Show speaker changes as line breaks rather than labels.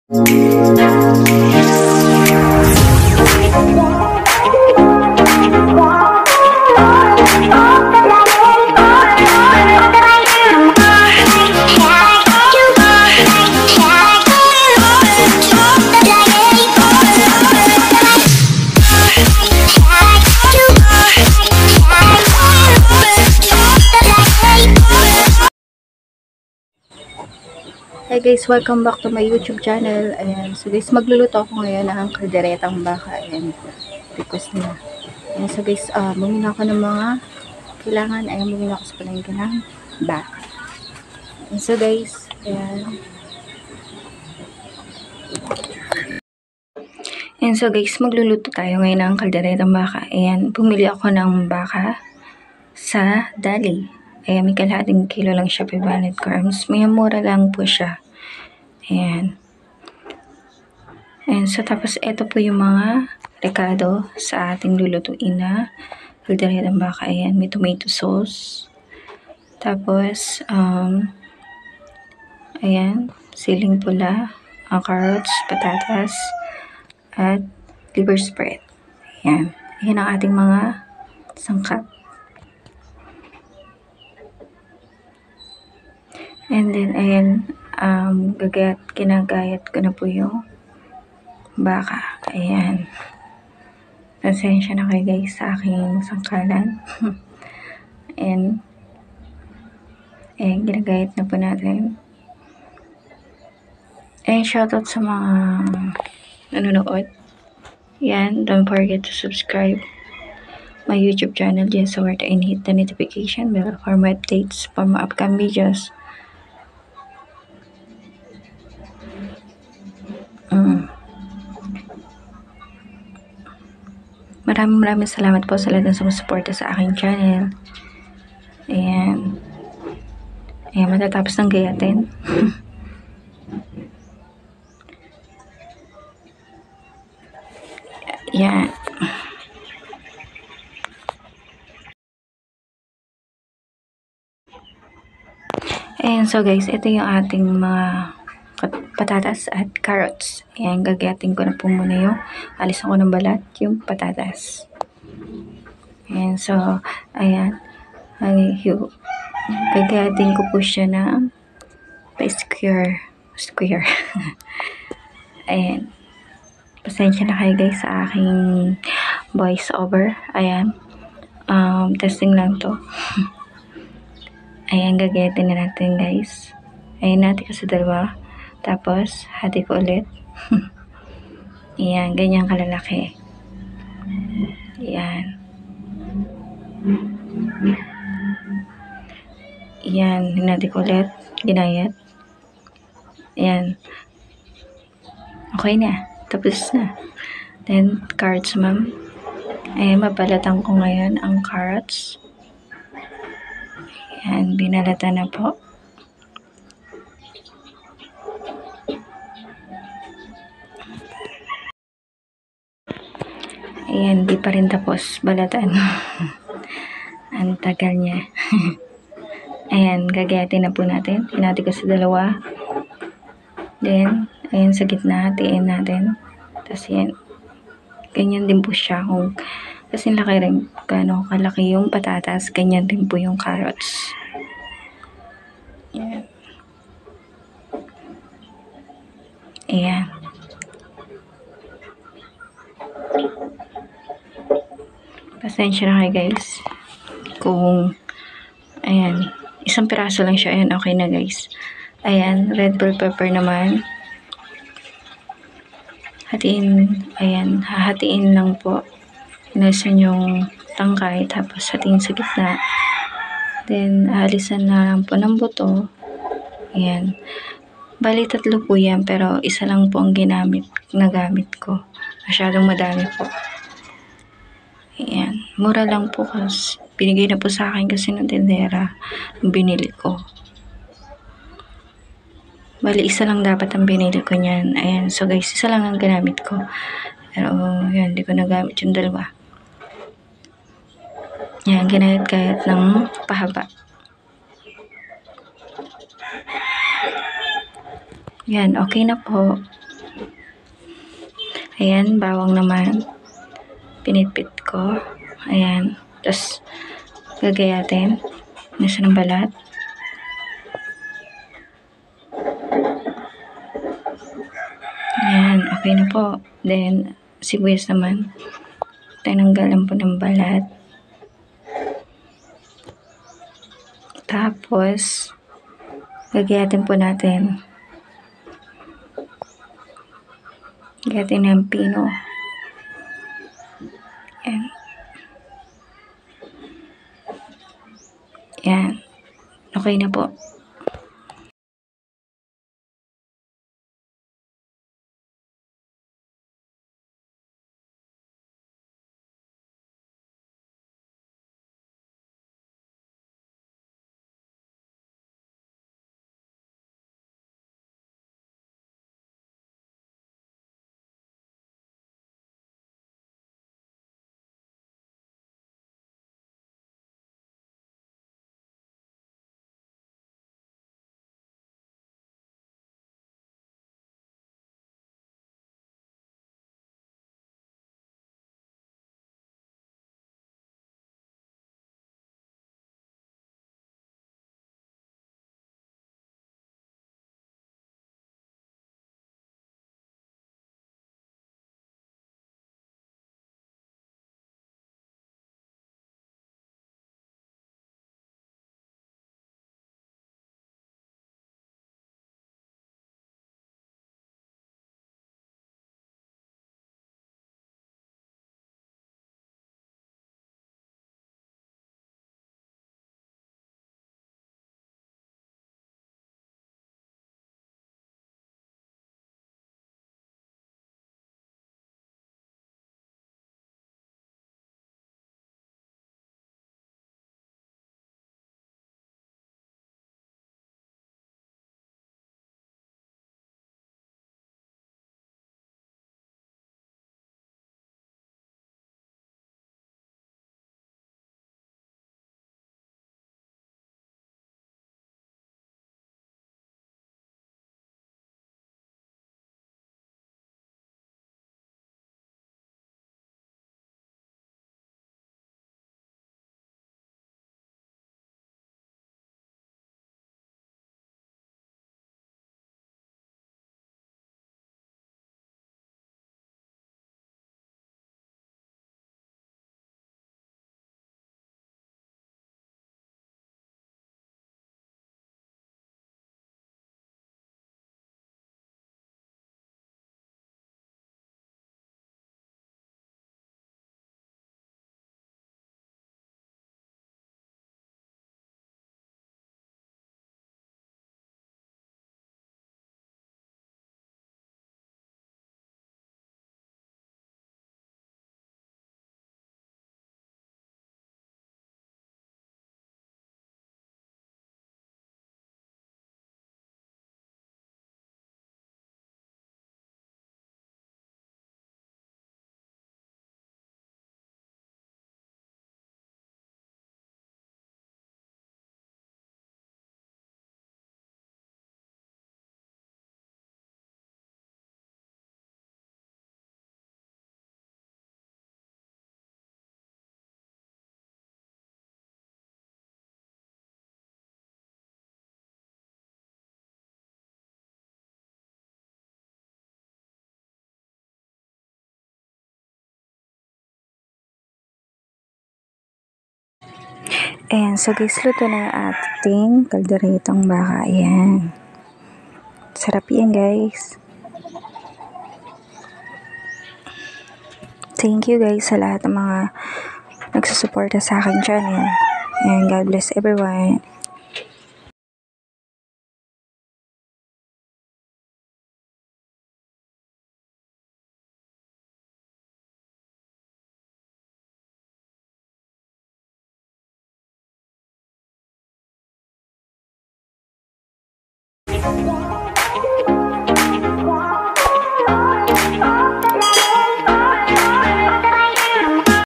Hi guys, welcome back to my YouTube channel. Ayan, so guys, magluluto ako ngayon ng kalderetang baka. Ayan, request nila. Ayan, so guys, bumili ako ng mga kailangan. Ayan, bumili ako sa palengke ng baka. Ayan, so guys, ayan. Ayan, so guys, magluluto tayo ngayon ng kalderetang baka. Ayan, bumili ako ng baka sa Dali. Ayan, may kalahating kilo lang siya, 500 grams. May mura lang po siya. Ayan. Ayan, so tapos ito po yung mga rekado sa ating lulutuin na kalderetang baka. Ayan, may tomato sauce. Tapos, ayan, siling pula, carrots, patatas, at liver spread. Ayan. Ayan ang ating mga sangkap. And then, ayan, kinagayat ko na po yung baka. Ayan. Pasensya na kayo guys sa aking sangkalan. And, ayan, ginagayat na po natin. And shoutout sa mga nanonood. Ayan, don't forget to subscribe my YouTube channel, Jessa Huerta, and hit the notification bell for my updates for my upcoming videos. Maraming salamat po sa lahat ng sumusuporta sa aking channel. Ayan. Ayan, matatapos ng gayatin. Ayan. Ayan, so guys, ito yung ating mga patatas at carrots. Ayan, gagayatin ko na po muna yung alis ako ng balat, yung patatas. Ayan, so, ayan. Gagayatin ko po siya na square. Ayan. Pasensya na kayo guys sa aking voice over. Ayan. Testing lang to. Ayan, gagayatin na natin guys. Ayan, natin ko sa dalawa. Tapos, hati ko ulit. Ayan, ganyan kalalaki. Ayan. Ayan, hinati ko ulit. Ginayat. Ayan. Okay na. Tapos na. Then, carrots, ma'am. Ayan, mabalatan ko ngayon ang carrots. Ayan, binalatan na po. Ayan, di pa rin tapos balatan. Ang tagal niya. Ayan, gagayatin na po natin. Hinati ko sa dalawa. Then, ayan sa gitna, hatiin natin. Tapos yan. Ganyan din po siya. Kung kasi laki rin, gano'n kalaki yung patatas, ganyan din po yung carrots. Ayan. Ayan. Pasensya na kayo guys. Kung, ayan, isang piraso lang siya. Ayan, okay na guys. Ayan, red bell pepper naman. Hatiin, ayan, hahatiin lang po. Inasan yung tangkay, tapos hatiin sa gitna. Then, alisan na lang po ng buto. Ayan. Bali, 3 po yan, pero isa lang po ang nagamit ko. Masyadong madami po. Ayan. Mura lang po kasi binigay na po sa akin kasi ng tindera ang binili ko. Bali, isa lang dapat ang binili ko niyan. Ayan. So guys, isa lang ang ginamit ko. Pero, yan, hindi ko nagamit yung dalawa. Yan, ginayat-gayat ng pahaba. Yan, okay na po. Ayan, bawang naman. Pinitpit ko. Ayan. Tapos, gagayatin. Nasa ng balat. Ayan, okay na po. Then, sibuyas naman. Tinanggalan po ng balat. Tapos, gagayatin po natin. Gagayatin ng pino. Ayan. Ayan. Okay na po. Ayan, so guys, luto na ang ating kalderetang baka. Ayan. Sarap yan, guys. Thank you, guys, sa lahat ng mga nagsusuporta sa aking channel. And God bless everyone.